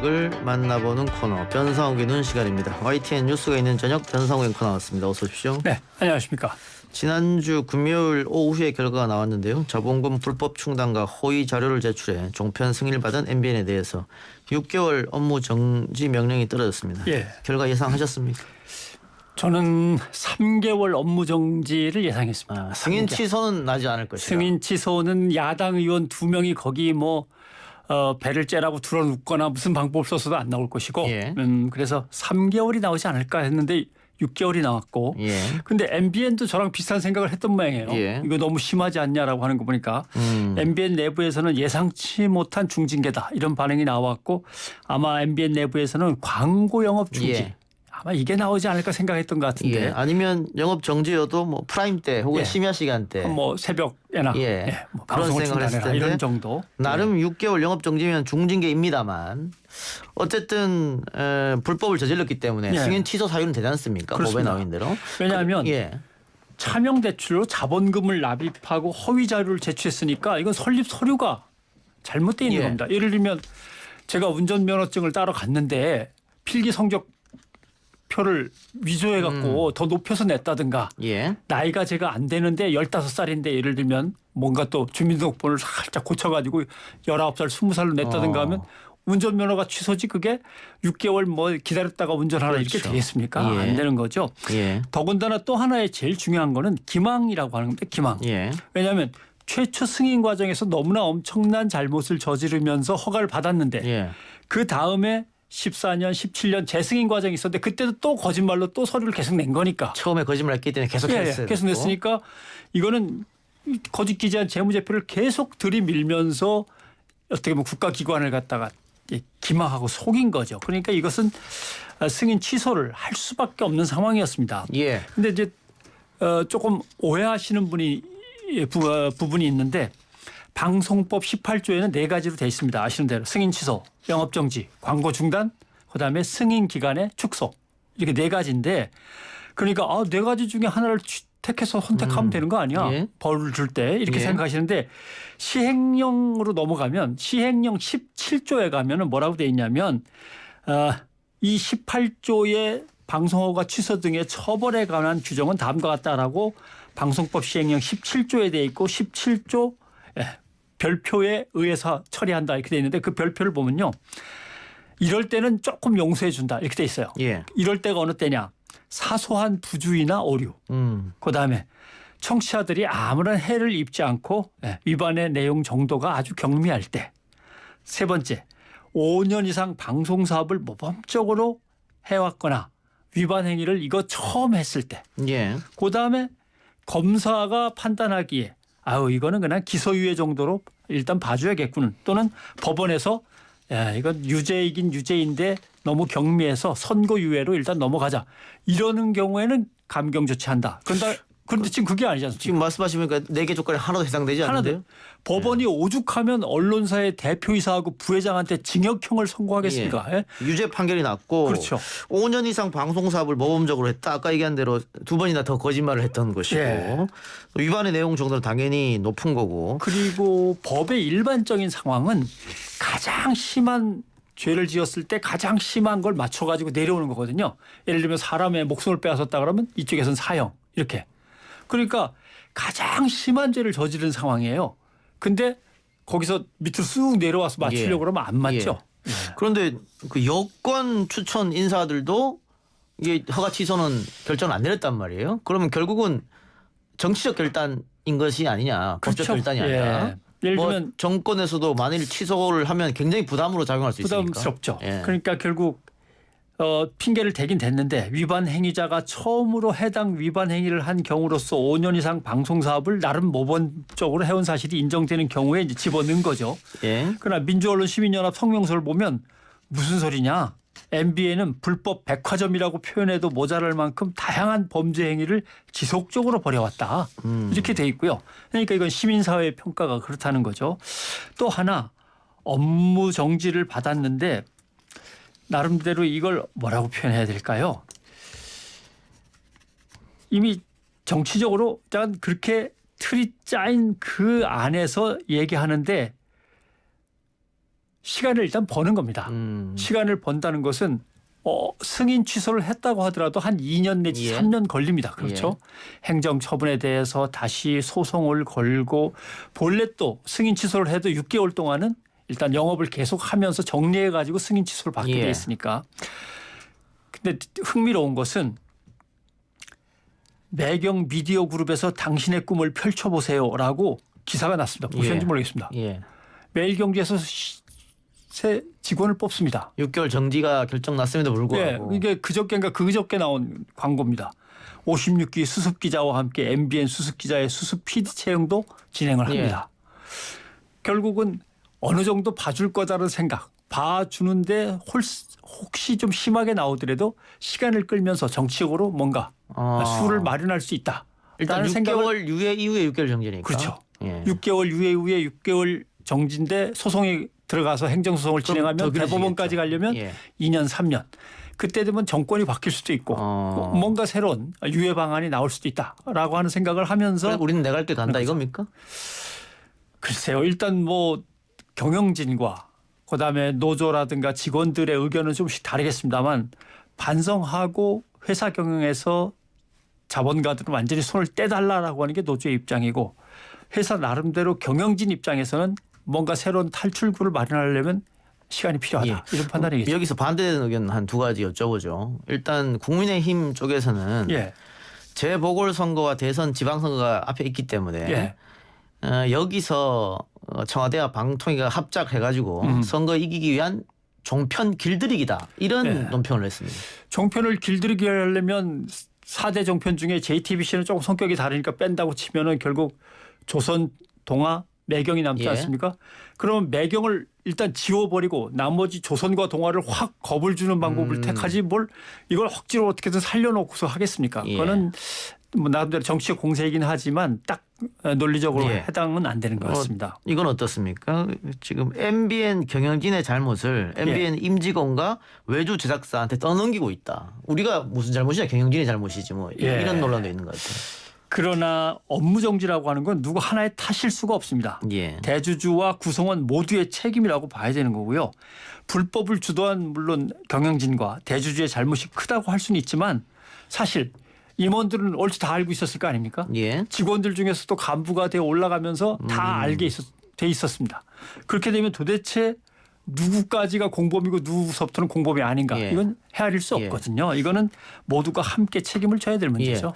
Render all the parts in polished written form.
소식을 만나보는 코너 변상욱의 눈 시간입니다. YTN 뉴스가 있는 저녁 변상욱의 코너 나왔습니다. 어서 오십시오. 네, 안녕하십니까. 지난주 금요일 오후에 결과가 나왔는데요. 자본금 불법 충당과 허위 자료를 제출해 종편 승인을 받은 MBN에 대해서 6개월 업무 정지 명령이 떨어졌습니다. 예. 결과 예상하셨습니까? 저는 3개월 업무 정지를 예상했습니다. 승인 취소는 나지 않을 것이다. 승인 취소는 야당 의원 2명이 거기 배를 째라고 들어눕거나 무슨 방법을 써서도 안 나올 것이고 예. 그래서 3개월이 나오지 않을까 했는데 6개월이 나왔고 예. 근데 MBN도 저랑 비슷한 생각을 했던 모양이에요. 예. 이거 너무 심하지 않냐라고 하는 거 보니까 MBN 내부에서는 예상치 못한 중징계다 이런 반응이 나왔고 아마 MBN 내부에서는 광고 영업 중지 예. 아마 이게 나오지 않을까 생각했던 것 같은데 예. 아니면 영업 정지여도 뭐 프라임 때 혹은 예. 심야 시간대 뭐 새벽에나 예. 뭐 그런 방송을 생각을 했을 중단해라 텐데 이런 정도. 나름 6개월 영업 정지면 중징계입니다만 어쨌든 불법을 저질렀기 때문에 예. 승인 취소 사유는 되지 않습니까? 법에 그렇습니다. 나온 대로. 왜냐하면 예. 차명 대출로 자본금을 납입하고 허위 자료를 제출했으니까 이건 설립 서류가 잘못되어 있는 예. 겁니다. 예를 들면 제가 운전면허증을 따러 갔는데 필기 성적표를 위조해 갖고 더 높여서 냈다든가 예. 나이가 제가 안 되는데 15살인데 예를 들면 뭔가 또 주민등록번호를 살짝 고쳐가지고 19살, 20살로 냈다든가 하면 운전면허가 취소지 그게 6개월 뭐 기다렸다가 운전하라 그렇죠. 이렇게 되겠습니까? 예. 안 되는 거죠. 예. 더군다나 또 하나의 제일 중요한 거는 기망이라고 하는 건데 기망. 예. 왜냐하면 최초 승인 과정에서 너무나 엄청난 잘못을 저지르면서 허가를 받았는데 예. 그 다음에 14년, 17년 재승인 과정이 있었는데 그때도 또 거짓말로 또 서류를 계속 낸 거니까. 처음에 거짓말했기 때문에 계속 했어요. 계속 냈으니까 이거는 거짓 기재한 재무제표를 계속 들이밀면서 어떻게 보면 국가기관을 갖다가 기망하고 속인 거죠. 그러니까 이것은 승인 취소를 할 수밖에 없는 상황이었습니다. 예. 근데 이제 조금 오해하시는 부분이 있는데 방송법 18조에는 4가지로 돼 있습니다. 아시는 대로 승인 취소, 영업 정지, 광고 중단, 그다음에 승인 기간의 축소 이렇게 4가지인데 그러니까 4가지 중에 하나를 택해서 선택하면 되는 거 아니야? 예. 벌을 줄 때 이렇게 예. 생각하시는데 시행령으로 넘어가면 시행령 17조에 가면은 뭐라고 돼 있냐면 이 18조의 방송허가 취소 등의 처벌에 관한 규정은 다음과 같다라고 방송법 시행령 17조에 돼 있고 17조 별표에 의해서 처리한다 이렇게 돼 있는데 그 별표를 보면요. 이럴 때는 조금 용서해 준다 이렇게 돼 있어요. 예. 이럴 때가 어느 때냐. 사소한 부주의나 오류. 그다음에 청취자들이 아무런 해를 입지 않고 위반의 내용 정도가 아주 경미할 때. 3번째, 5년 이상 방송사업을 모범적으로 해왔거나 위반 행위를 이거 처음 했을 때. 예. 그다음에 검사가 판단하기에 이거는 그냥 기소유예 정도로 일단 봐줘야겠구는 또는 법원에서 이건 유죄이긴 유죄인데 너무 경미해서 선고유예로 일단 넘어가자. 이러는 경우에는 감경 조치한다. 그런데 지금 그게 아니지 않습니까? 지금 말씀하시니까 4개 조건에 하나도 해당되지 않는데요? 법원이 오죽하면 언론사의 대표이사하고 부회장한테 징역형을 선고하겠습니까? 예? 유죄 판결이 났고 그렇죠. 5년 이상 방송사업을 모범적으로 했다. 아까 얘기한 대로 2번이나 더 거짓말을 했던 것이고 예. 위반의 내용 정도는 당연히 높은 거고. 그리고 법의 일반적인 상황은 가장 심한 죄를 지었을 때 가장 심한 걸 맞춰가지고 내려오는 거거든요. 예를 들면 사람의 목숨을 빼앗았다 그러면 이쪽에서는 사형 이렇게. 그러니까 가장 심한 죄를 저지른 상황이에요. 근데 거기서 밑으로 쑥 내려와서 맞추려고 그러면 안 맞죠. 예. 그런데 그 여권 추천 인사들도 이게 허가 취소는 결정을 안 내렸단 말이에요. 그러면 결국은 정치적 결단인 것이 아니냐. 법적 그렇죠. 결단이 아니라. 예. 예를 들면 정권에서도 만일 취소를 하면 굉장히 부담으로 작용할 수 있으니까. 부담스럽죠. 예. 그러니까 결국 핑계를 대긴 됐는데 위반 행위자가 처음으로 해당 위반 행위를 한 경우로서 5년 이상 방송사업을 나름 모범적으로 해온 사실이 인정되는 경우에 이제 집어넣은 거죠. 예. 그러나 민주언론시민연합 성명서를 보면 무슨 소리냐. MBN은 불법 백화점이라고 표현해도 모자랄 만큼 다양한 범죄 행위를 지속적으로 벌여왔다. 이렇게 돼 있고요. 그러니까 이건 시민사회의 평가가 그렇다는 거죠. 또 하나 업무 정지를 받았는데 나름대로 이걸 뭐라고 표현해야 될까요? 이미 정치적으로 짠 그렇게 틀이 짜인 그 안에서 얘기하는데 시간을 일단 버는 겁니다. 시간을 번다는 것은 승인 취소를 했다고 하더라도 한 2년 내지 예. 3년 걸립니다. 그렇죠? 행정처분에 대해서 다시 소송을 걸고 본래 또 승인 취소를 해도 6개월 동안은 일단 영업을 계속하면서 정리해 가지고 승인 취소를 받게 예. 돼 있으니까. 근데 흥미로운 것은 매경 미디어 그룹에서 당신의 꿈을 펼쳐보세요라고 기사가 났습니다. 보셨는지 예. 모르겠습니다. 예. 매일경제에서 새 직원을 뽑습니다. 6개월 정지가 결정났음에도 불구하고. 네, 이게 그저께인가 그저께 나온 광고입니다. 56기 수습 기자와 함께 MBN 수습 기자의 수습 PD 채용도 진행을 합니다. 결국은 어느 정도 봐줄 거다라는 생각, 봐주는데 혹시 좀 심하게 나오더라도 시간을 끌면서 정치적으로 뭔가 수를 마련할 수 있다. 일단 6개월 유예 이후에 6개월 정지니까. 그렇죠. 예. 6개월 유예 후에 6개월 정지인데 소송에 들어가서 행정소송을 진행하면 더 대법원까지 가려면 예. 2년 3년. 그때 되면 정권이 바뀔 수도 있고 뭔가 새로운 유예 방안이 나올 수도 있다라고 하는 생각을 하면서 그래, 우리는 내가 할 길 간다 이겁니까? 글쎄요. 일단 뭐 경영진과 그다음에 노조라든가 직원들의 의견은 좀씩 다르겠습니다만 반성하고 회사 경영에서 자본가들은 완전히 손을 떼달라라고 하는 게 노조의 입장이고 회사 나름대로 경영진 입장에서는 뭔가 새로운 탈출구를 마련하려면 시간이 필요하다. 이런 판단이겠죠. 여기서 반대되는 의견 한 두 가지 여쭤보죠. 일단 국민의힘 쪽에서는 예. 재보궐선거와 대선 지방선거가 앞에 있기 때문에 여기서 청와대와 방통위가 합작해가지고 선거 이기기 위한 종편 길들이기다. 이런 논평을 했습니다. 종편을 길들이게 하려면 4대 종편 중에 JTBC는 조금 성격이 다르니까 뺀다고 치면은 결국 조선, 동아, 매경이 남지 않습니까? 그러면 매경을 일단 지워버리고 나머지 조선과 동아를 확 겁을 주는 방법을 택하지 뭘 이걸 억지로 어떻게든 살려놓고서 하겠습니까? 그거는 뭐 나름대로 정치적 공세이긴 하지만 딱 논리적으로 해당은 안 되는 것 같습니다. 이건 어떻습니까? 지금 MBN 경영진의 잘못을 MBN 임직원과 외주 제작사한테 떠넘기고 있다. 우리가 무슨 잘못이냐? 경영진의 잘못이지 뭐 이런 논란도 있는 것 같아요. 그러나 업무 정지라고 하는 건 누구 하나의 탓일 수가 없습니다. 예. 대주주와 구성원 모두의 책임이라고 봐야 되는 거고요. 불법을 주도한 물론 경영진과 대주주의 잘못이 크다고 할 수는 있지만 사실 임원들은 얼추 다 알고 있었을 거 아닙니까? 예. 직원들 중에서도 간부가 되어 올라가면서 다 알게 돼 있었습니다. 그렇게 되면 도대체 누구까지가 공범이고 누구서부터는 공범이 아닌가. 이건 헤아릴 수 없거든요. 이거는 모두가 함께 책임을 져야 될 문제죠.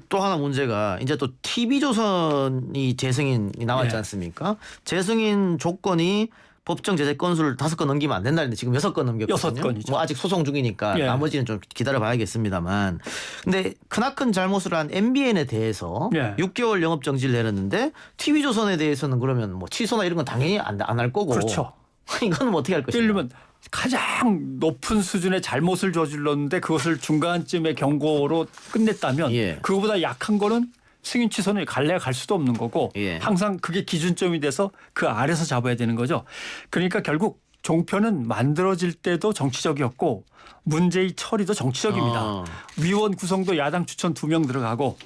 또 하나 문제가 이제 또 TV조선이 재승인이 나왔지 않습니까? 재승인 조건이 법정 제재 건수를 5건 넘기면 안 된다는데 지금 6건 넘겼거든요. 6건이죠. 뭐 아직 소송 중이니까 나머지는 좀 기다려 봐야겠습니다만. 근데 크나큰 잘못을 한 MBN에 대해서 6개월 영업 정지를 내렸는데 TV조선에 대해서는 그러면 뭐 취소나 이런 건 당연히 안 할 거고. 그렇죠. 이건 뭐 어떻게 할 것인가? 예를 들면 가장 높은 수준의 잘못을 저질렀는데 그것을 중간쯤에 경고로 끝냈다면 그거보다 약한 거는 승인 취소는 갈래야 갈 수도 없는 거고 항상 그게 기준점이 돼서 그 아래서 잡아야 되는 거죠. 그러니까 결국 종편은 만들어질 때도 정치적이었고 문제의 처리도 정치적입니다. 위원 구성도 야당 추천 2명 들어가고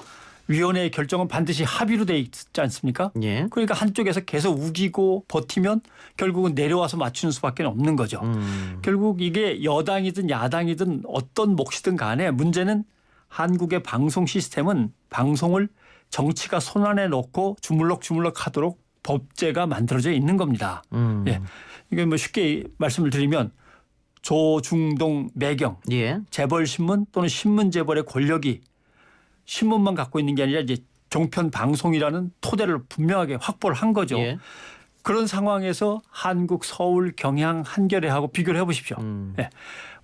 위원회의 결정은 반드시 합의로 돼 있지 않습니까? 그러니까 한쪽에서 계속 우기고 버티면 결국은 내려와서 맞추는 수밖에 없는 거죠. 결국 이게 여당이든 야당이든 어떤 몫이든 간에 문제는 한국의 방송 시스템은 방송을 정치가 손안에 넣고 주물럭주물럭 하도록 법제가 만들어져 있는 겁니다. 이게 뭐 쉽게 말씀을 드리면 조중동 매경 재벌신문 또는 신문재벌의 권력이 신문만 갖고 있는 게 아니라 이제 종편 방송이라는 토대를 분명하게 확보를 한 거죠. 그런 상황에서 한국, 서울, 경향, 한겨레하고 비교를 해보십시오.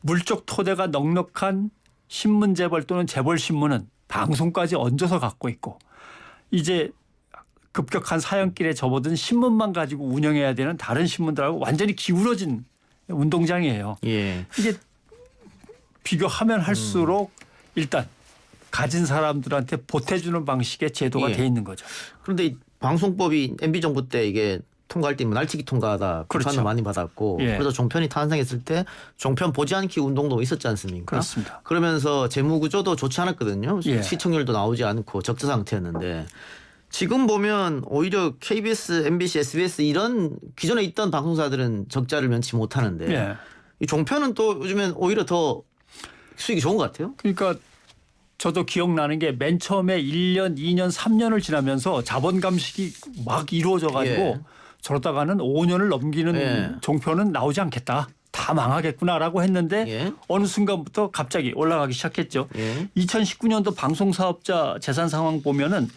물적 토대가 넉넉한 신문재벌 또는 재벌신문은 방송까지 얹어서 갖고 있고 이제 급격한 사형길에 접어든 신문만 가지고 운영해야 되는 다른 신문들하고 완전히 기울어진 운동장이에요. 이게 비교하면 할수록 일단 가진 사람들한테 보태주는 방식의 제도가 돼 있는 거죠. 그런데 이 방송법이 MB 정부 때 이게 통과할 때 날치기 통과하다 비판을 많이 받았고 그래서 종편이 탄생했을 때 종편 보지 않기 운동도 있었지 않습니까? 그렇습니다. 그러면서 재무구조도 좋지 않았거든요. 시청률도 나오지 않고 적자 상태였는데 지금 보면 오히려 KBS, MBC, SBS 이런 기존에 있던 방송사들은 적자를 면치 못하는데 예. 이 종편은 또 요즘엔 오히려 더 수익이 좋은 것 같아요. 그러니까 저도 기억나는 게 맨 처음에 1년, 2년, 3년을 지나면서 자본 감식이 막 이루어져 가지고 예. 저러다가는 5년을 넘기는 예. 종편은 나오지 않겠다. 다 망하겠구나라고 했는데 예. 어느 순간부터 갑자기 올라가기 시작했죠. 예. 2019년도 방송사업자 재산 상황 보면은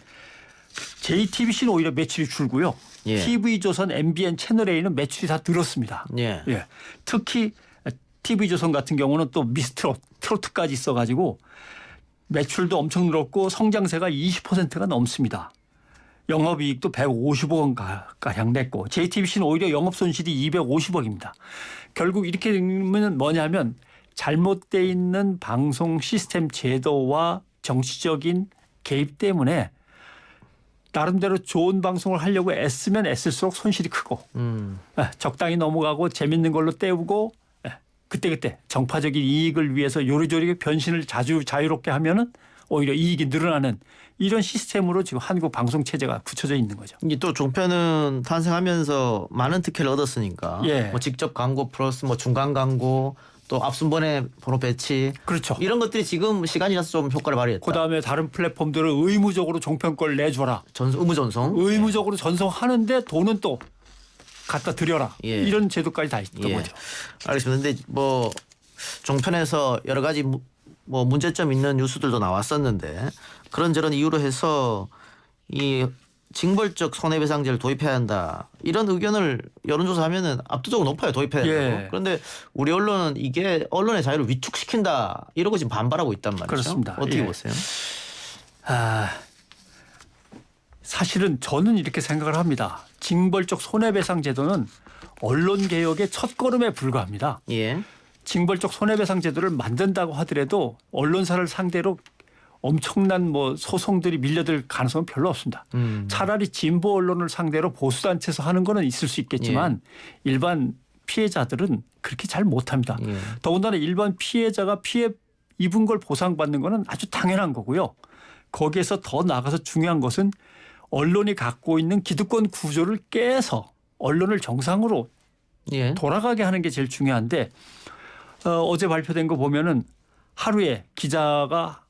JTBC는 오히려 매출이 줄고요. 예. TV조선, MBN, 채널A는 매출이 다 늘었습니다. 예. 예. 특히 TV조선 같은 경우는 또 미스트롯, 트로트까지 있어가지고 매출도 엄청 늘었고 성장세가 20%가 넘습니다. 영업이익도 150억 원 가량 냈고 JTBC는 오히려 영업손실이 250억입니다. 결국 이렇게 되면 뭐냐면 잘못돼 있는 방송 시스템 제도와 정치적인 개입 때문에 나름대로 좋은 방송을 하려고 애쓰면 애쓸수록 손실이 크고 적당히 넘어가고 재밌는 걸로 때우고 그때그때 정파적인 이익을 위해서 요리조리 변신을 자유롭게 하면은 오히려 이익이 늘어나는 이런 시스템으로 지금 한국 방송 체제가 굳혀져 있는 거죠. 이게 또 종편은 탄생하면서 많은 특혜를 얻었으니까 예. 뭐 직접 광고 플러스 뭐 중간 광고 또 앞순번에 번호 배치 그렇죠. 이런 것들이 지금 시간이 지나서 좀 효과를 발휘했다. 그다음에 다른 플랫폼들은 의무적으로 종편 걸 내줘라. 의무 전송. 의무적으로 전송하는데 돈은 또 갖다 드려라. 예. 이런 제도까지 다 있던 예. 거죠. 알겠습니다. 근데 뭐 종편에서 여러 가지 뭐 문제점 있는 뉴스들도 나왔었는데 그런저런 이유로 해서 이 징벌적 손해배상제를 도입해야 한다. 이런 의견을 여론조사하면은 압도적으로 높아요. 도입해야 된다고. 예. 그런데 우리 언론은 이게 언론의 자유를 위축시킨다. 이러고 지금 반발하고 있단 말이죠. 그렇습니다. 어떻게 예. 보세요? 사실은 저는 이렇게 생각을 합니다. 징벌적 손해배상 제도는 언론 개혁의 첫걸음에 불과합니다. 예. 징벌적 손해배상 제도를 만든다고 하더라도 언론사를 상대로 엄청난 뭐 소송들이 밀려들 가능성은 별로 없습니다. 차라리 진보 언론을 상대로 보수단체에서 하는 거는 있을 수 있겠지만 일반 피해자들은 그렇게 잘 못합니다. 예. 더군다나 일반 피해자가 피해 입은 걸 보상받는 거는 아주 당연한 거고요. 거기에서 더 나아가서 중요한 것은 언론이 갖고 있는 기득권 구조를 깨서 언론을 정상으로 예. 돌아가게 하는 게 제일 중요한데 어제 발표된 거 보면은 하루에 기자가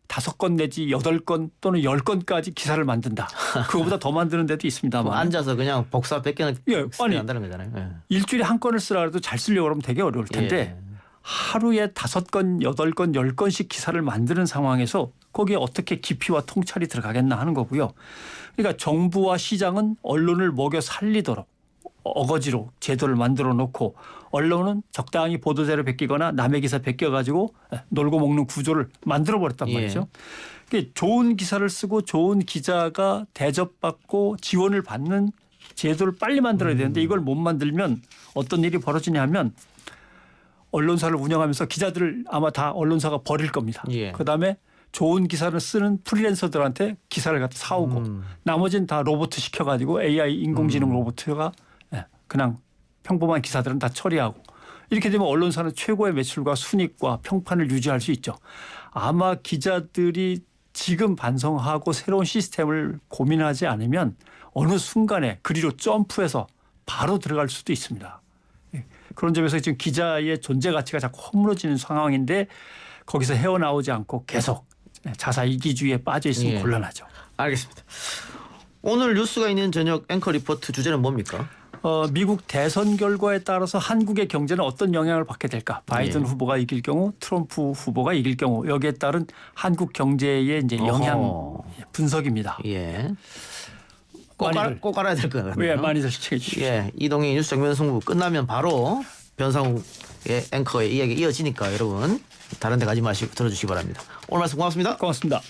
5건 내지 8건 또는 10건까지 기사를 만든다. 그거보다 더 만드는 데도 있습니다만. 앉아서 그냥 복사 뺏기는 예, 아니, 한다는 거잖아요. 예. 일주일에 한 건을 쓰라 해도 잘 쓰려고 그러면 되게 어려울 텐데 예. 하루에 5건, 8건, 10건씩 기사를 만드는 상황에서 거기에 어떻게 깊이와 통찰이 들어가겠나 하는 거고요. 그러니까 정부와 시장은 언론을 먹여 살리도록 어거지로 제도를 만들어 놓고 언론은 적당히 보도자료 베끼거나 남의 기사 베껴가지고 놀고 먹는 구조를 만들어 버렸단 말이죠. 그러니까 좋은 기사를 쓰고 좋은 기자가 대접받고 지원을 받는 제도를 빨리 만들어야 되는데 이걸 못 만들면 어떤 일이 벌어지냐 하면 언론사를 운영하면서 기자들을 아마 다 언론사가 버릴 겁니다. 예. 그다음에 좋은 기사를 쓰는 프리랜서들한테 기사를 갖다 사오고 나머지는 다 로봇 시켜가지고 AI 인공지능 로봇가 그냥 평범한 기사들은 다 처리하고 이렇게 되면 언론사는 최고의 매출과 순이익과 평판을 유지할 수 있죠. 아마 기자들이 지금 반성하고 새로운 시스템을 고민하지 않으면 어느 순간에 그리로 점프해서 바로 들어갈 수도 있습니다. 그런 점에서 지금 기자의 존재 가치가 자꾸 허물어지는 상황인데 거기서 헤어나오지 않고 계속 자사 이기주의에 빠져 있으면 예. 곤란하죠. 알겠습니다. 오늘 뉴스가 있는 저녁 앵커 리포트 주제는 뭡니까? 미국 대선 결과에 따라서 한국의 경제는 어떤 영향을 받게 될까? 바이든 후보가 이길 경우, 트럼프 후보가 이길 경우 여기에 따른 한국 경제의 이제 영향 분석입니다. 예. 꼭 알아야 될 것 같네요. 예, 많이들 시청해 주십시오. 예, 이동희 뉴스 정면 승부 끝나면 바로 변상욱의 앵커의 이야기 이어지니까 여러분 다른 데 가지 마시고 들어주시기 바랍니다. 오늘 말씀 고맙습니다. 고맙습니다.